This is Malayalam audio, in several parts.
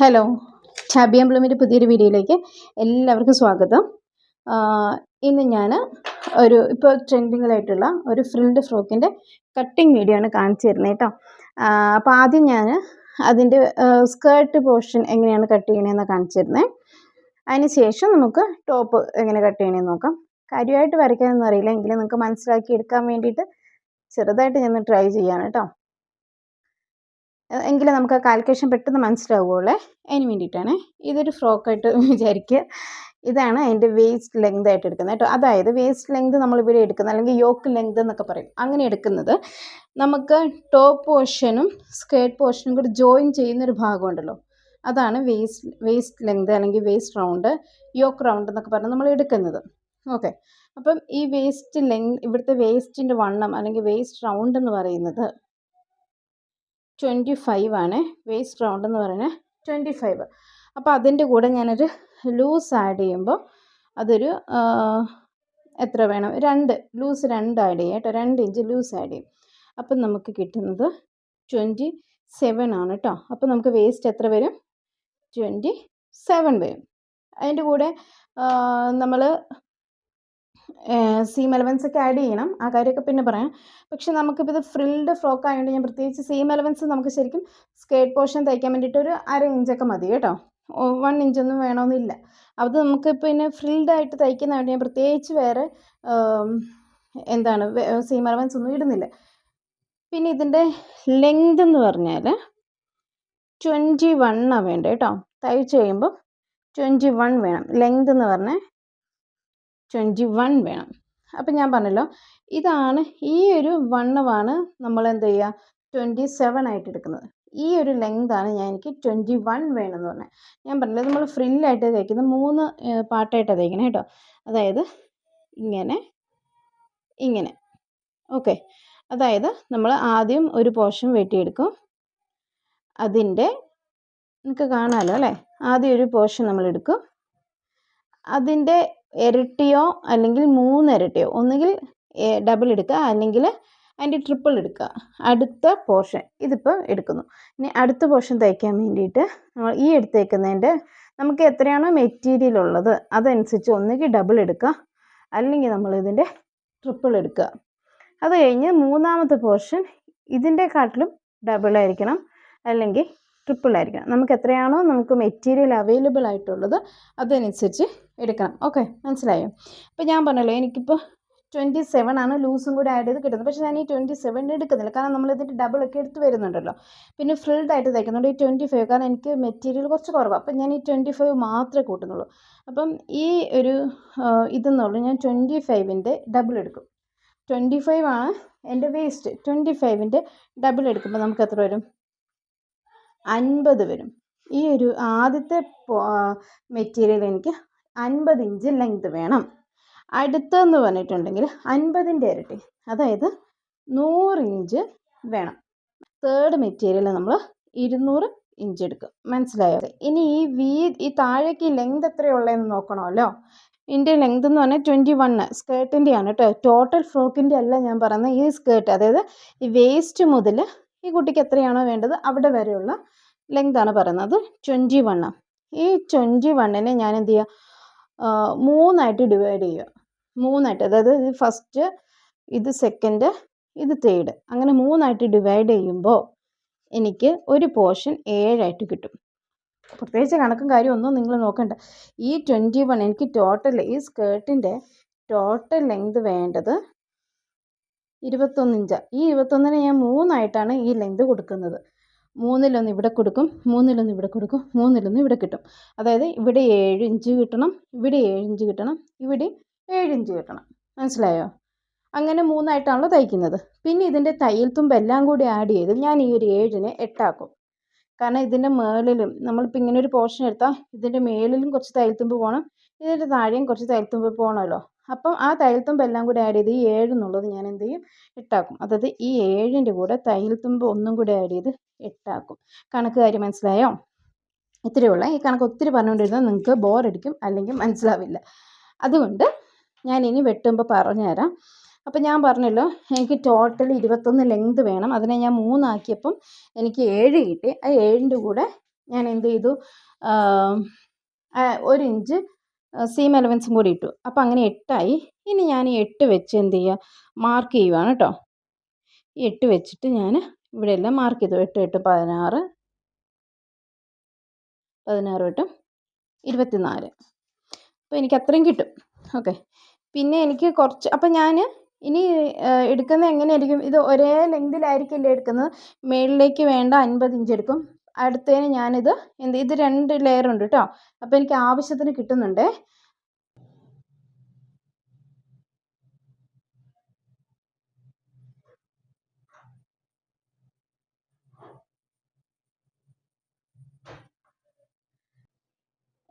ഹലോ, ഷാബി എംപ്ലോയ്മെൻ്റ് പുതിയൊരു വീഡിയോയിലേക്ക് എല്ലാവർക്കും സ്വാഗതം. ഇന്ന് ഞാൻ ഇപ്പോൾ ട്രെൻഡിങ്ങിലായിട്ടുള്ള ഒരു ഫ്രിൽഡ് ഫ്രോക്കിൻ്റെ കട്ടിങ് വീഡിയോ ആണ് കാണിച്ചു തരുന്നത് കേട്ടോ. അപ്പോൾ ആദ്യം ഞാൻ അതിൻ്റെ സ്കേർട്ട് പോർഷൻ എങ്ങനെയാണ് കട്ട് ചെയ്യണമെന്ന് കാണിച്ചു തരുന്നത്. അതിന് ശേഷം നമുക്ക് ടോപ്പ് എങ്ങനെ കട്ട് ചെയ്യണമെന്ന് നോക്കാം. കാര്യമായിട്ട് വരയ്ക്കാനൊന്നും അറിയില്ല, എങ്കിലും നിങ്ങൾക്ക് മനസ്സിലാക്കി എടുക്കാൻ വേണ്ടിയിട്ട് ചെറുതായിട്ട് ഞാൻ ട്രൈ ചെയ്യാണ് കേട്ടോ. എങ്കിലും നമുക്ക് ആ കാൽക്കുലേഷൻ പെട്ടെന്ന് മനസ്സിലാവുകയുള്ളേ. അതിന് വേണ്ടിയിട്ടാണ്. ഇതൊരു ഫ്രോക്കായിട്ട് വിചാരിക്കുക. ഇതാണ് അതിൻ്റെ വേസ്റ്റ് ലെങ്ത് ആയിട്ട് എടുക്കുന്നത് കേട്ടോ. അതായത് വേസ്റ്റ് ലെങ്ത് നമ്മളിവിടെ എടുക്കുന്നത്, അല്ലെങ്കിൽ യോക്ക് ലെങ്ത് എന്നൊക്കെ പറയും, അങ്ങനെ എടുക്കുന്നത് നമുക്ക് ടോപ്പ് പോർഷനും സ്കേർട്ട് പോർഷനും കൂടി ജോയിൻ ചെയ്യുന്നൊരു ഭാഗമുണ്ടല്ലോ, അതാണ് വേസ്റ്റ് ലെങ്ത് അല്ലെങ്കിൽ വേസ്റ്റ് റൗണ്ട്, യോക്ക് റൗണ്ട് എന്നൊക്കെ പറഞ്ഞ് നമ്മൾ എടുക്കുന്നത്. ഓക്കെ, അപ്പം ഈ വേസ്റ്റ് ലെങ്ത്, ഇവിടുത്തെ വേസ്റ്റിൻ്റെ വണ്ണം അല്ലെങ്കിൽ വേസ്റ്റ് റൗണ്ട് എന്ന് പറയുന്നത് 25 ആണ്. വേസ്റ്റ് റൗണ്ട് എന്ന് പറയുന്നത് 25. അപ്പോൾ അതിൻ്റെ കൂടെ ഞാനൊരു ലൂസ് ആഡ് ചെയ്യുമ്പോൾ അതൊരു എത്ര വേണം, 2 ലൂസ് 2 ആഡ് ചെയ്യാം കേട്ടോ. 2 ഇഞ്ച് ലൂസ് ആഡ് ചെയ്യും. അപ്പം നമുക്ക് കിട്ടുന്നത് 27 ആണ് കേട്ടോ. അപ്പോൾ നമുക്ക് വേസ്റ്റ് എത്ര വരും? 27 വരും. അതിൻ്റെ കൂടെ നമ്മൾ സീം എലവൻസ് ഒക്കെ ആഡ് ചെയ്യണം, ആ കാര്യമൊക്കെ പിന്നെ പറയാം. പക്ഷെ നമുക്കിപ്പോൾ ഇത് ഫ്രിൽഡ് ഫ്രോക്ക് ആയതുകൊണ്ട് ഞാൻ പ്രത്യേകിച്ച് സീം എലവൻസ് നമുക്ക് ശരിക്കും സ്കേർട്ട് പോർഷൻ തയ്ക്കാൻ വേണ്ടിയിട്ട് ഒരു 1/2 ഇഞ്ചൊക്കെ മതി കേട്ടോ. 1 ഇഞ്ചൊന്നും വേണമെന്നില്ല. അത് നമുക്ക് പിന്നെ ഫ്രിൽഡായിട്ട് തയ്ക്കുന്നതുകൊണ്ട് ഞാൻ പ്രത്യേകിച്ച് വേറെ സീം എലവൻസ് ഒന്നും ഇടുന്നില്ല. പിന്നെ ഇതിൻ്റെ ലെങ്ത് എന്ന് പറഞ്ഞാൽ 21 വേണ്ടത് കേട്ടോ. തയ്ച്ച് കഴിയുമ്പോൾ 21 വേണം. ലെങ്ത് എന്ന് പറഞ്ഞാൽ 21 വേണം. അപ്പം ഞാൻ പറഞ്ഞല്ലോ, ഇതാണ് ഈ ഒരു വണ്ണമാണ് നമ്മൾ എന്ത് ചെയ്യുക 27 ആയിട്ട് എടുക്കുന്നത്. ഈ ഒരു ലെങ്താണ് എനിക്ക് 21 വേണമെന്ന് പറഞ്ഞാൽ. ഞാൻ പറഞ്ഞല്ലോ, നമ്മൾ ഫ്രില്ലായിട്ട് തയ്ക്കുന്നത് 3 പാർട്ടായിട്ടാണ് തയ്ക്കണം കേട്ടോ. അതായത് ഇങ്ങനെ ഇങ്ങനെ. ഓക്കെ, അതായത് നമ്മൾ ആദ്യം ഒരു പോർഷൻ വെട്ടിയെടുക്കും. അതിൻ്റെ നിങ്ങൾക്ക് കാണാമല്ലോ അല്ലേ, ആദ്യം ഒരു പോർഷൻ നമ്മൾ എടുക്കും. അതിൻ്റെ ഇരട്ടിയോ അല്ലെങ്കിൽ 3 ഇരട്ടിയോ, ഒന്നുകിൽ ഡബിൾ എടുക്കുക അല്ലെങ്കിൽ അതിൻ്റെ ട്രിപ്പിൾ എടുക്കുക. അടുത്ത പോർഷൻ ഇതിപ്പോൾ എടുക്കുന്നു. ഇനി അടുത്ത പോർഷൻ തയ്ക്കാൻ വേണ്ടിയിട്ട് നമ്മൾ ഈ എടുത്തേക്കുന്നതിൻ്റെ നമുക്ക് എത്രയാണോ മെറ്റീരിയൽ ഉള്ളത് അതനുസരിച്ച് ഒന്നുകിൽ ഡബിൾ എടുക്കുക അല്ലെങ്കിൽ നമ്മൾ ഇതിൻ്റെ ട്രിപ്പിൾ എടുക്കുക. അത് കഴിഞ്ഞ് മൂന്നാമത്തെ പോർഷൻ ഇതിൻ്റെക്കാട്ടിലും ഡബിൾ ആയിരിക്കണം അല്ലെങ്കിൽ ട്രിപ്പിൾ ആയിരിക്കണം. നമുക്ക് എത്രയാണോ നമുക്ക് മെറ്റീരിയൽ അവൈലബിൾ ആയിട്ടുള്ളത് അതനുസരിച്ച് എടുക്കണം. ഓക്കെ, മനസ്സിലായോ? അപ്പോൾ ഞാൻ പറഞ്ഞല്ലോ, എനിക്കിപ്പോൾ 27 ആണ് ലൂസും കൂടി ആഡ് ചെയ്ത് കിട്ടുന്നത്. പക്ഷേ ഞാൻ ഈ 27 എടുക്കുന്നില്ല, കാരണം നമ്മളിതിൻ്റെ ഡബിളൊക്കെ എടുത്ത് വരുന്നുണ്ടല്ലോ. പിന്നെ ഫ്രിൽഡായിട്ട് തയ്ക്കുന്നുണ്ട് ഈ 25, കാരണം എനിക്ക് മെറ്റീരിയൽ കുറച്ച് കുറവാണ്. അപ്പം ഞാൻ ഈ 25 മാത്രമേ കൂട്ടുന്നുള്ളൂ. അപ്പം ഈ ഒരു ഇതെന്നുള്ളൂ ഞാൻ 25ൻ്റെ ഡബിൾ എടുക്കും. 25 ആണ് എൻ്റെ വേസ്റ്റ്. 25ൻ്റെ ഡബിൾ എടുക്കുമ്പോൾ നമുക്ക് എത്ര വരും? 50 വരും. ഈ ഒരു ആദ്യത്തെ മെറ്റീരിയൽ എനിക്ക് 50 ഇഞ്ച് ലെങ്ത് വേണം. അടുത്തെന്ന് പറഞ്ഞിട്ടുണ്ടെങ്കിൽ 50ൻ്റെ ഇരട്ടി, അതായത് 100 ഇഞ്ച് വേണം. തേർഡ് മെറ്റീരിയൽ നമ്മൾ 200 ഇഞ്ച് എടുക്കും. മനസ്സിലായോ? ഇനി ഈ താഴേക്ക് ഈ ലെങ്ത് എത്രയുള്ളതെന്ന് നോക്കണമല്ലോ. ഇതിൻ്റെ ലെങ്ത് എന്ന് പറഞ്ഞാൽ 21 സ്കേർട്ടിൻ്റെ ആണ് കേട്ടോ. ടോട്ടൽ ഫ്രോക്കിൻ്റെ അല്ല ഞാൻ പറയുന്നത്, ഈ സ്കേർട്ട്, അതായത് ഈ വേസ്റ്റ് മുതൽ ഈ കുട്ടിക്ക് എത്രയാണോ വേണ്ടത് അവിടെ വരെയുള്ള ലെങ്താണ് പറയുന്നത്. 21. ഈ 21നെ ഞാൻ എന്ത് ചെയ്യുക, 3ആയിട്ട് ഡിവൈഡ് ചെയ്യുക. 3ആയിട്ട്, അതായത് ഇത് ഫസ്റ്റ്, ഇത് സെക്കൻഡ്, ഇത് തേർഡ്, അങ്ങനെ 3ആയിട്ട് ഡിവൈഡ് ചെയ്യുമ്പോൾ എനിക്ക് ഒരു പോർഷൻ 7ആയിട്ട് കിട്ടും. പ്രത്യേകിച്ച് കണക്കും കാര്യം ഒന്നും നിങ്ങൾ നോക്കണ്ട. ഈ 21 എനിക്ക് ടോട്ടൽ, ഈ സ്കേർട്ടിൻ്റെ ടോട്ടൽ ലെങ്ത് വേണ്ടത് 21 ഇഞ്ചാണ്. ഈ 21നെ ഞാൻ 3ആയിട്ടാണ് ഈ ലെങ്ത് കൊടുക്കുന്നത്. 3-1 ഇവിടെ കൊടുക്കും, 3-1 ഇവിടെ കൊടുക്കും, 3-1 ഇവിടെ കിട്ടും. അതായത് ഇവിടെ 7 ഇഞ്ച് കിട്ടണം, ഇവിടെ 7 ഇഞ്ച് കിട്ടണം, ഇവിടെ 7 ഇഞ്ച് കിട്ടണം. മനസ്സിലായോ? അങ്ങനെ 3ആയിട്ടാണല്ലോ തയ്ക്കുന്നത്. പിന്നെ ഇതിൻ്റെ തയ്യൽ തുമ്പ് എല്ലാം കൂടി ആഡ് ചെയ്ത് ഞാൻ ഈ ഒരു 7നെ 8 ആക്കും. കാരണം ഇതിൻ്റെ മേളിലും നമ്മളിപ്പോൾ ഇങ്ങനെ ഒരു പോർഷൻ എടുത്താൽ ഇതിൻ്റെ മേളിലും കുറച്ച് തയ്യൽ തുമ്പ് പോകണം, ഇതിൻ്റെ താഴെയും കുറച്ച് തയ്യൽ തുമ്പ് പോകണമല്ലോ. അപ്പം ആ തയ്യൽ തുമ്പ് എല്ലാം കൂടി ആഡ് ചെയ്ത് ഈ 7 എന്നുള്ളത് ഞാൻ എന്ത് ചെയ്യും, 8 ആക്കും. അതായത് ഈ 7ൻ്റെ കൂടെ തയ്യൽ തുമ്പ് ഒന്നും കൂടി ആഡ് ചെയ്ത് 8 ആക്കും. കണക്ക് കാര്യം മനസ്സിലായോ? ഇത്രയുള്ള ഈ കണക്ക് ഒത്തിരി പറഞ്ഞുകൊണ്ടിരുന്നാൽ നിങ്ങൾക്ക് ബോറടിക്കും, അല്ലെങ്കിൽ മനസ്സിലാവില്ല. അതുകൊണ്ട് ഞാൻ ഇനി വെട്ടുമ്പോൾ പറഞ്ഞുതരാം. അപ്പം ഞാൻ പറഞ്ഞല്ലോ, എനിക്ക് ടോട്ടൽ 21 ലെങ്ത് വേണം. അതിനെ ഞാൻ 3 ആക്കിയപ്പം എനിക്ക് 7 കിട്ടി. ആ 7ൻ്റെ കൂടെ ഞാൻ എന്ത് ചെയ്തു, 1 ഇഞ്ച് സീം അലവൻസും കൂടി ഇട്ടു. അപ്പോൾ അങ്ങനെ 8 ആയി. ഇനി ഞാൻ ഈ 8 വെച്ച് എന്ത് ചെയ്യുക, മാർക്ക് ചെയ്യുവാണ് കേട്ടോ. ഈ 8 വെച്ചിട്ട് ഞാൻ ഇവിടെ എല്ലാം മാർക്ക് ചെയ്തു. 8 8 16, 16 8 24. അപ്പോൾ എനിക്ക് അത്രയും കിട്ടും. ഓക്കെ. പിന്നെ എനിക്ക് കുറച്ച്, അപ്പം ഞാൻ ഇനി എടുക്കുന്നത് എങ്ങനെയായിരിക്കും, ഇത് ഒരേ ലെങ്തിലായിരിക്കില്ല എടുക്കുന്നത്. മേളിലേക്ക് വേണ്ട 50 ഇഞ്ച് എടുക്കും. അടുത്തതിന് ഞാനിത് ഇത് 2 ലെയർ ഉണ്ട് കേട്ടോ. അപ്പോൾ എനിക്ക് ആവശ്യത്തിന് കിട്ടുന്നുണ്ട്.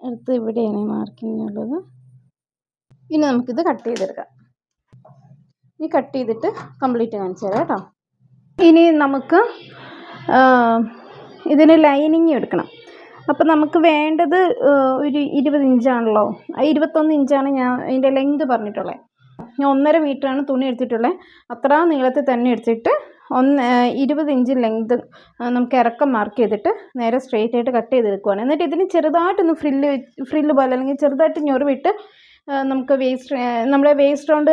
അടുത്ത് ഇവിടെയാണ് മാർക്കിംഗ് ഉള്ളത്. ഇനി നമുക്കിത് കട്ട് ചെയ്തെടുക്കാം. ഇനി കട്ട് ചെയ്തിട്ട് കംപ്ലീറ്റ് കാണിച്ചു തരാം കേട്ടോ. ഇനി നമുക്ക് ഇതിന് ലൈനിങ് എടുക്കണം. അപ്പോൾ നമുക്ക് വേണ്ടത് ഒരു 20 ഇഞ്ചാണല്ലോ. 21 ഇഞ്ചാണ് ഞാൻ അതിൻ്റെ ലെങ്ത് പറഞ്ഞിട്ടുള്ളത്. ഞാൻ 1.5 മീറ്ററാണ് തുണി എടുത്തിട്ടുള്ളത്. അത്ര നീളത്തിൽ തന്നെ എടുത്തിട്ട് 20 ഇഞ്ച് ലെങ്ത് നമുക്ക് ഇറക്കം മാർക്ക് ചെയ്തിട്ട് നേരെ സ്ട്രെയിറ്റ് ആയിട്ട് കട്ട് ചെയ്തെടുക്കുവാണ്. എന്നിട്ട് ഇതിന് ചെറുതായിട്ടൊന്ന് ഫ്രില്ല് പോലെ അല്ലെങ്കിൽ ചെറുതായിട്ട് ഞൊറിവിട്ട് നമുക്ക് നമ്മുടെ വേസ്റ്റ് റൗണ്ട്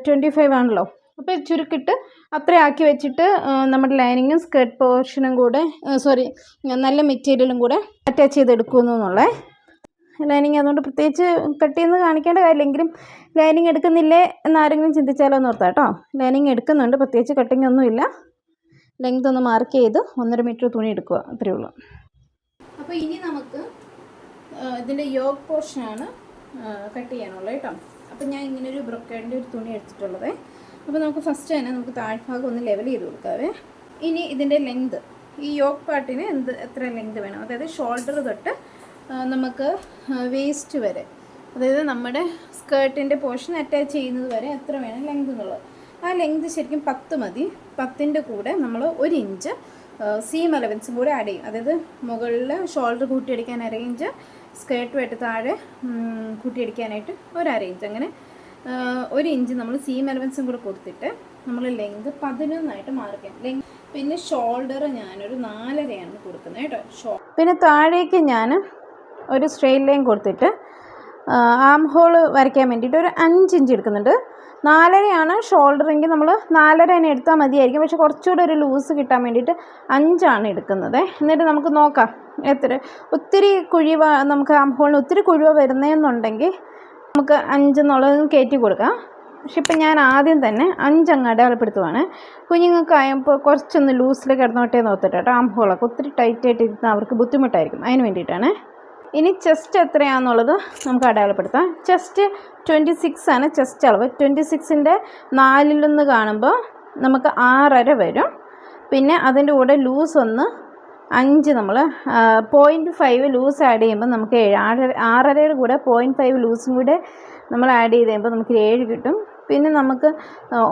25 ആണല്ലോ. അപ്പോൾ ചുരുക്കിട്ട് അത്രയാക്കി വെച്ചിട്ട് നമ്മുടെ ലൈനിങ്ങും സ്കേർട്ട് പോർഷനും കൂടെ നല്ല മെറ്റീരിയലും കൂടെ അറ്റാച്ച് ചെയ്തെടുക്കുന്നു എന്നുള്ളത്. ലൈനിങ് അതുകൊണ്ട് പ്രത്യേകിച്ച് കട്ട് ചെയ്യുന്നത് കാണിക്കേണ്ട കാര്യമില്ലെങ്കിലും ലൈനിങ് എടുക്കുന്നില്ലേ എന്നാരെങ്കിലും ചിന്തിച്ചാലോ എന്ന് ഓർത്താ കേട്ടോ. ലൈനിങ് എടുക്കുന്നുണ്ട്, പ്രത്യേകിച്ച് കട്ടിങ് ഒന്നുമില്ല. ലെങ്ത് ഒന്ന് മാർക്ക് ചെയ്ത് 1.5 മീറ്റർ തുണി എടുക്കുക, അത്രയേ ഉള്ളൂ. അപ്പോൾ ഇനി നമുക്ക് ഇതിൻ്റെ യോക്ക് പോർഷനാണ് കട്ട് ചെയ്യാനുള്ളത് കേട്ടോ. അപ്പോൾ ഞാൻ ഇങ്ങനെ ഒരു ബ്രൊക്കേഡിൻ്റെ ഒരു തുണി എടുത്തിട്ടുള്ളത്. അപ്പോൾ നമുക്ക് ഫസ്റ്റ് തന്നെ നമുക്ക് താഴ്ഭാഗം ഒന്ന് ലെവൽ ചെയ്ത് കൊടുക്കാവേ. ഇനി ഇതിൻ്റെ ലെങ്ത്, ഈ യോക്ക് പാർട്ടിന് എത്ര ലെങ്ത് വേണം, അതായത് ഷോൾഡർ തൊട്ട് നമുക്ക് വേസ്റ്റ് വരെ, അതായത് നമ്മുടെ സ്കേർട്ടിൻ്റെ പോർഷൻ അറ്റാച്ച് ചെയ്യുന്നത് വരെ എത്ര വേണം ലെങ്ത് എന്നുള്ളത്. ആ ലെങ്ത് ശരിക്കും 10 മതി. 10ൻ്റെ കൂടെ നമ്മൾ 1 ഇഞ്ച് സീം അലവൻസും കൂടെ ആഡ് ചെയ്യും. അതായത് മുകളിൽ ഷോൾഡർ കൂട്ടിയടിക്കാൻ അരയിഞ്ച്, സ്കേർട്ടുമായിട്ട് താഴെ കൂട്ടിയടിക്കാനായിട്ട് 1/2 ഇഞ്ച്, അങ്ങനെ 1 ഇഞ്ച് നമ്മൾ സീം അലവൻസും കൂടെ കൊടുത്തിട്ട് നമ്മൾ ലെങ്ത് 11 മാർക്ക് ചെയ്യാം. പിന്നെ ഷോൾഡർ ഞാനൊരു 4.5 കൊടുക്കുന്നത് കേട്ടോ. പിന്നെ താഴേക്ക് ഞാൻ ഒരു സ്ട്രെയിറ്റ് ലൈൻ കൊടുത്തിട്ട് ആം ഹോൾ വരയ്ക്കാൻ വേണ്ടിയിട്ട് ഒരു 5 ഇഞ്ച് എടുക്കുന്നുണ്ട്. 4.5 ഷോൾഡറെങ്കിൽ നമ്മൾ 4.5 എടുത്താൽ മതിയായിരിക്കും. പക്ഷെ കുറച്ചുകൂടെ ഒരു ലൂസ് കിട്ടാൻ വേണ്ടിയിട്ട് 5 എടുക്കുന്നത്. എന്നിട്ട് നമുക്ക് നോക്കാം ഒത്തിരി കുഴിവ്, നമുക്ക് ആം ഹോളിന് ഒത്തിരി കുഴിവ് വരുന്നതെന്നുണ്ടെങ്കിൽ നമുക്ക് 5 എന്നുള്ളത് കയറ്റി കൊടുക്കാം. പക്ഷെ ഇപ്പം ഞാൻ ആദ്യം തന്നെ 5 അടയാളപ്പെടുത്തുവാണ്. കുഞ്ഞുങ്ങൾക്കായപ്പോൾ കുറച്ചൊന്ന് ലൂസിൽ കിടന്നോട്ടേ നോത്തിട്ട് കേട്ടോ. ആം ഹോളൊക്കെ ഒത്തിരി ടൈറ്റായിട്ട് ഇരുന്നാൽ അവർക്ക് ബുദ്ധിമുട്ടായിരിക്കും, അതിന് വേണ്ടിയിട്ടാണ്. ഇനി ചെസ്റ്റ് എത്രയാണെന്നുള്ളത് നമുക്ക് അടയാളപ്പെടുത്താം. ചെസ്റ്റ് 26 ആണ് ചെസ്റ്റ് അളവ്. 26ൻ്റെ 4 കാണുമ്പോൾ നമുക്ക് 6.5 വരും. പിന്നെ അതിൻ്റെ കൂടെ ലൂസ് 5 നമ്മൾ 0.5 ലൂസ് ആഡ് ചെയ്യുമ്പോൾ നമുക്ക് 6.5 കൂടെ 0.5 ലൂസും കൂടെ നമ്മൾ ആഡ് ചെയ്ത് കഴിയുമ്പോൾ നമുക്ക് 7 കിട്ടും. പിന്നെ നമുക്ക്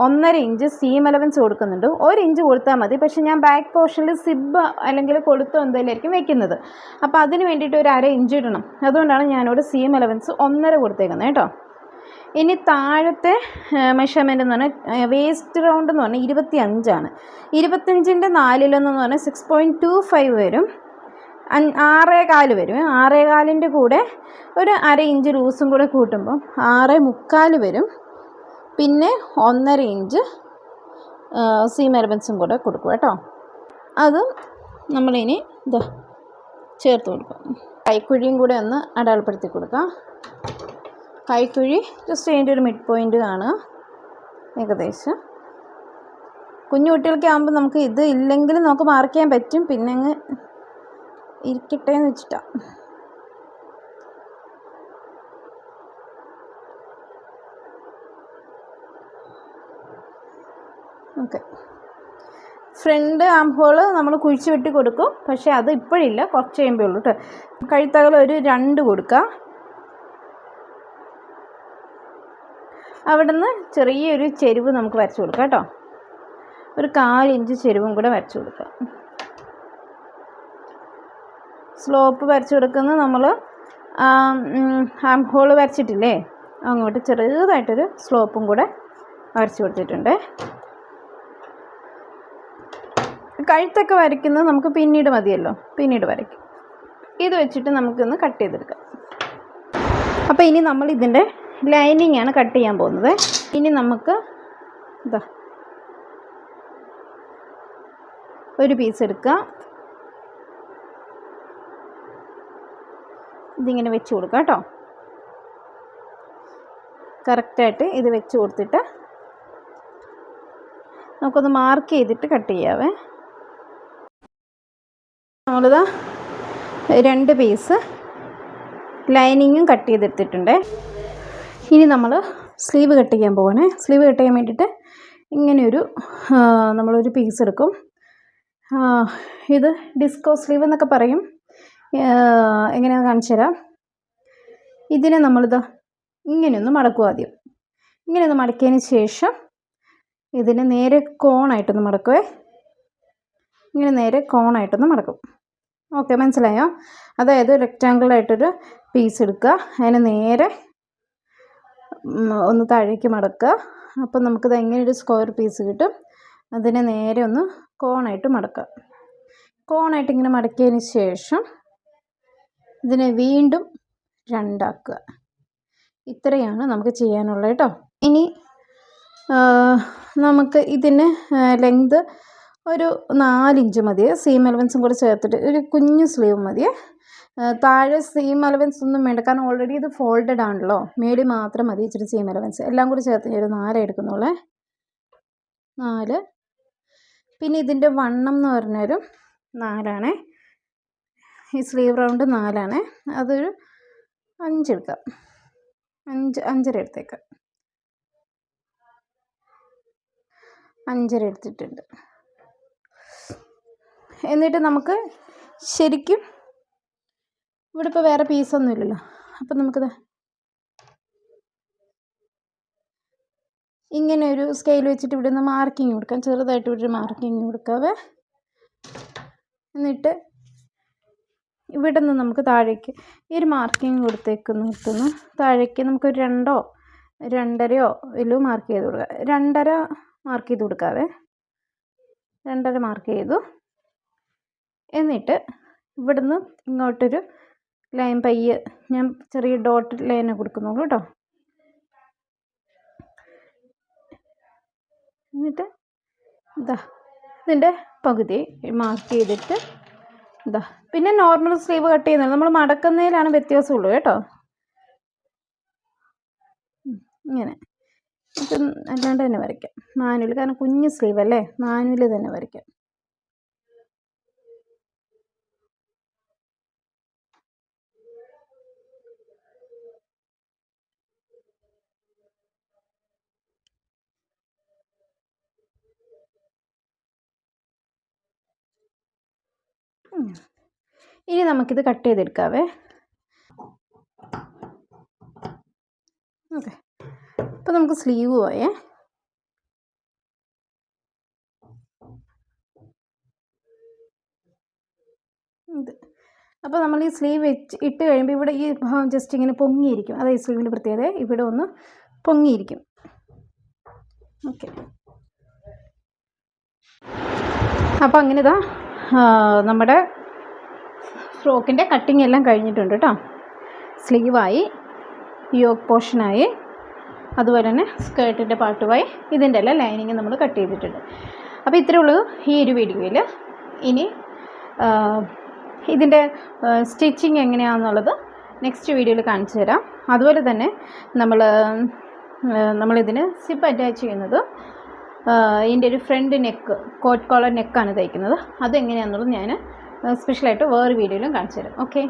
1.5 ഇഞ്ച് സീം അലവൻസ് കൊടുക്കുന്നുണ്ട്. 1 ഇഞ്ച് കൊടുത്താൽ മതി. പക്ഷേ ഞാൻ ബാക്ക് പോർഷനിൽ സിബ് അല്ലെങ്കിൽ കൊളുത്തോ എന്തായാലും വെക്കുന്നത്. അപ്പോൾ അതിന് വേണ്ടിയിട്ട് ഒരു 1/2 ഇഞ്ച് ഇടണം. അതുകൊണ്ടാണ് ഞാനിവിടെ സീം അലവൻസ് 1.5 കൊടുത്തേക്കുന്നത് കേട്ടോ. ഇനി താഴത്തെ മെഷർമെൻ്റ് എന്ന് പറഞ്ഞാൽ വേസ്റ്റ് റൗണ്ട് എന്ന് പറഞ്ഞാൽ 25 25ൻ്റെ 4 പറഞ്ഞാൽ 6.25 വരും. 6.25 വരും. 6.25ൻ്റെ കൂടെ ഒരു 1/2 ഇഞ്ച് ലൂസും കൂടെ കൂട്ടുമ്പോൾ 6.25 വരും. പിന്നെ 1.5 ഇഞ്ച് സീം അലവൻസും കൂടെ കൊടുക്കുക കേട്ടോ. അതും നമ്മളിനി ചേർത്ത് കൊടുക്കുക. കൈക്കുഴിയും കൂടെ ഒന്ന് അടയാളപ്പെടുത്തി കൊടുക്കാം. കൈക്കുഴി ജസ്റ്റ് അതിൻ്റെ ഒരു മിഡ് പോയിൻ്റ് കാണുക. ഏകദേശം കുഞ്ഞു കുട്ടികൾക്ക് ആകുമ്പോൾ നമുക്ക് ഇത് ഇല്ലെങ്കിലും നമുക്ക് മാർക്ക് ചെയ്യാൻ പറ്റും. പിന്നെ അങ്ങ് ഇരിക്കട്ടെ എന്ന് വെച്ചിട്ടാണ്. ഓക്കെ. ഫ്രണ്ട് ആം ഹോൾ നമ്മൾ കുഴിച്ച് വെട്ടി കൊടുക്കും. പക്ഷേ അത് ഇപ്പോഴില്ല, കുറച്ച് കഴിയുമ്പോൾ ഉള്ളൂ കേട്ടോ. കഴുത്തകലം ഒരു 2 കൊടുക്കുക. അവിടെ നിന്ന് ചെറിയൊരു ചെരുവ് നമുക്ക് വരച്ച് കൊടുക്കാം കേട്ടോ. ഒരു 1/4 ഇഞ്ച് ചെരുവും കൂടെ വരച്ച് കൊടുക്കുക. സ്ലോപ്പ് വരച്ച് കൊടുക്കുന്നത് നമ്മൾ ആം ഹോൾ വരച്ചിട്ടില്ലേ, അങ്ങോട്ട് ചെറുതായിട്ടൊരു സ്ലോപ്പും കൂടെ വരച്ച് കൊടുത്തിട്ടുണ്ട്. കഴുത്തൊക്കെ വരയ്ക്കുന്നത് നമുക്ക് പിന്നീട് മതിയല്ലോ, പിന്നീട് വരയ്ക്കും. ഇത് വെച്ചിട്ട് നമുക്കൊന്ന് കട്ട് ചെയ്തെടുക്കാം. അപ്പോൾ ഇനി നമ്മൾ ഇതിൻ്റെ ലൈനിങ് ആണ് കട്ട് ചെയ്യാൻ പോകുന്നത്. ഇനി നമുക്ക് ഇതാ ഒരു പീസ് എടുക്കുക, ഇതിങ്ങനെ വെച്ച് കൊടുക്കുക കേട്ടോ. കറക്റ്റായിട്ട് ഇത് വെച്ച് കൊടുത്തിട്ട് നമുക്കൊന്ന് മാർക്ക് ചെയ്തിട്ട് കട്ട് ചെയ്യാവേ. നമ്മളിതാ 2 പീസ് ലൈനിങ്ങും കട്ട് ചെയ്തെടുത്തിട്ടുണ്ട്. ഇനി നമ്മൾ സ്ലീവ് കട്ട് ചെയ്യാൻ പോവാണ്. സ്ലീവ് കട്ട് ചെയ്യാൻ വേണ്ടിയിട്ട് ഇങ്ങനെയൊരു നമ്മളൊരു പീസ് എടുക്കും. ഇത് ഡിസ്കോ സ്ലീവ് എന്നൊക്കെ പറയും. എങ്ങനെയാണെന്ന് കാണിച്ചു തരാം. ഇതിനെ നമ്മളിതാ ഇങ്ങനെയൊന്ന് മടക്കും. ആദ്യം ഇങ്ങനെയൊന്ന് മടക്കിയതിന് ശേഷം ഇതിനെ നേരെ കോണായിട്ടൊന്ന് മടക്കുവേ. ഇങ്ങനെ നേരെ കോണായിട്ടൊന്ന് മടക്കും. ഓക്കെ, മനസ്സിലായോ? അതായത് റെക്റ്റാങ്കിളായിട്ടൊരു പീസ് എടുക്കുക, അതിനെ നേരെ ഒന്ന് താഴേക്ക് മടക്കുക. അപ്പം നമുക്കിത് എങ്ങനെ ഒരു സ്ക്വയർ പീസ് കിട്ടും. അതിനെ നേരെ ഒന്ന് കോണായിട്ട് മടക്കുക. കോണായിട്ട് ഇങ്ങനെ മടക്കിയതിന് ശേഷം ഇതിനെ വീണ്ടും 2 ആക്കുക. ഇത്രയാണ് നമുക്ക് ചെയ്യാനുള്ളത് കേട്ടോ. ഇനി നമുക്ക് ഇതിന് ലെങ്ത് ഒരു 4 ഇഞ്ച് മതി. സീം അലവൻസും കൂടെ ചേർത്തിട്ട് ഒരു കുഞ്ഞു സ്ലീവ് മതി. താഴെ സീം അലവൻസ് ഒന്നും വേണ്ട, കാരണം ഓൾറെഡി ഇത് ഫോൾഡഡ് ആണല്ലോ. മേടി മാത്രം മതി ഇച്ചിരി സീം അലവൻസ്. എല്ലാം കൂടി ചേർത്ത് ഒരു 4 എടുക്കുന്നുള്ളേ. 4. പിന്നെ ഇതിൻ്റെ വണ്ണം എന്ന് പറഞ്ഞൊരു 4 ഈ സ്ലീവ് റൗണ്ട് 4. അതൊരു 5 എടുക്കാം. 5.5 എടുത്തേക്കാം. 5.5 എടുത്തിട്ടുണ്ട്. എന്നിട്ട് നമുക്ക് ശരിക്കും ഇവിടെ ഇപ്പോൾ വേറെ പീസൊന്നും ഇല്ലല്ലോ. അപ്പം നമുക്കിത് ഇങ്ങനെ ഒരു സ്കെയിൽ വെച്ചിട്ട് ഇവിടെ നിന്ന് മാർക്കിങ് കൊടുക്കാം. ചെറുതായിട്ട് ഇവിടെ ഒരു മാർക്കിങ് കൊടുക്കാവേ. എന്നിട്ട് ഇവിടെ നിന്ന് നമുക്ക് താഴേക്ക് ഈ ഒരു മാർക്കിങ് കൊടുത്തേക്കുന്നു. താഴേക്ക് നമുക്കൊരു 2 2.5 ഇതിലും മാർക്ക് ചെയ്ത് കൊടുക്കാം. 2.5 മാർക്ക് ചെയ്ത് കൊടുക്കാവേ. 2.5 മാർക്ക് ചെയ്തു. എന്നിട്ട് ഇവിടുന്ന് ഇങ്ങോട്ടൊരു ലൈൻ പയ്യെ ഞാൻ ചെറിയ ഡോട്ട് ലൈനെ കൊടുക്കുന്നുള്ളൂ കേട്ടോ. എന്നിട്ട് ഇതാ ഇതിൻ്റെ പകുതി മാർക്ക് ചെയ്തിട്ട് ഇതാ. പിന്നെ നോർമൽ സ്ലീവ് കട്ട് ചെയ്യുന്നത് നമ്മൾ മടക്കുന്നതിലാണ് വ്യത്യാസമുള്ളൂ കേട്ടോ. ഇങ്ങനെ ഇത് അല്ലാണ്ട് തന്നെ വരയ്ക്കാം മാനുവൽ, കാരണം കുഞ്ഞ് സ്ലീവ് അല്ലേ, മാനുവൽ തന്നെ വരയ്ക്കാം. ഇനി നമുക്കിത് കട്ട് ചെയ്തെടുക്കാവേ. ഓക്കെ, അപ്പോൾ നമുക്ക് സ്ലീവ് പോയേ. ഇത് അപ്പോൾ നമ്മൾ ഈ സ്ലീവ് ഇട്ട് കഴിയുമ്പോൾ ഇവിടെ ഈ ഭാഗം ജസ്റ്റ് ഇങ്ങനെ പൊങ്ങിയിരിക്കും. അതായത് സ്ലീവിൻ്റെ പ്രത്യേകത ഇവിടെ ഒന്ന് പൊങ്ങിയിരിക്കും. ഓക്കെ, അപ്പോൾ അങ്ങനെ ഇതാ നമ്മുടെ ഫ്രോക്കിൻ്റെ കട്ടിങ് എല്ലാം കഴിഞ്ഞിട്ടുണ്ട് കേട്ടോ. സ്ലീവായി, യോക്ക് പോർഷനായി, അതുപോലെ തന്നെ സ്കേർട്ടിൻ്റെ പാർട്ടുമായി, ഇതിൻ്റെ എല്ലാം ലൈനിങ് നമ്മൾ കട്ട് ചെയ്തിട്ടുണ്ട്. അപ്പോൾ ഇത്രയേ ഉള്ളൂ ഈ ഒരു വീഡിയോയിൽ. ഇനി ഇതിൻ്റെ സ്റ്റിച്ചിങ് എങ്ങനെയാണെന്നുള്ളത് നെക്സ്റ്റ് വീഡിയോയിൽ കാണിച്ചു തരാം. അതുപോലെ തന്നെ നമ്മളിതിന് സിപ്പ് അറ്റാച്ച് ചെയ്യുന്നത് ഇതിൻ്റെ ഒരു ഫ്രണ്ട് നെക്ക്, കോട്ട് കോളർ നെക്കാണ് തയ്ക്കുന്നത്. അതെങ്ങനെയാണെന്നുള്ളത് ഞാൻ സ്പെഷ്യലായിട്ട് വേറെ വീഡിയോയിലും കാണിച്ചു തരാം. ഓക്കെ.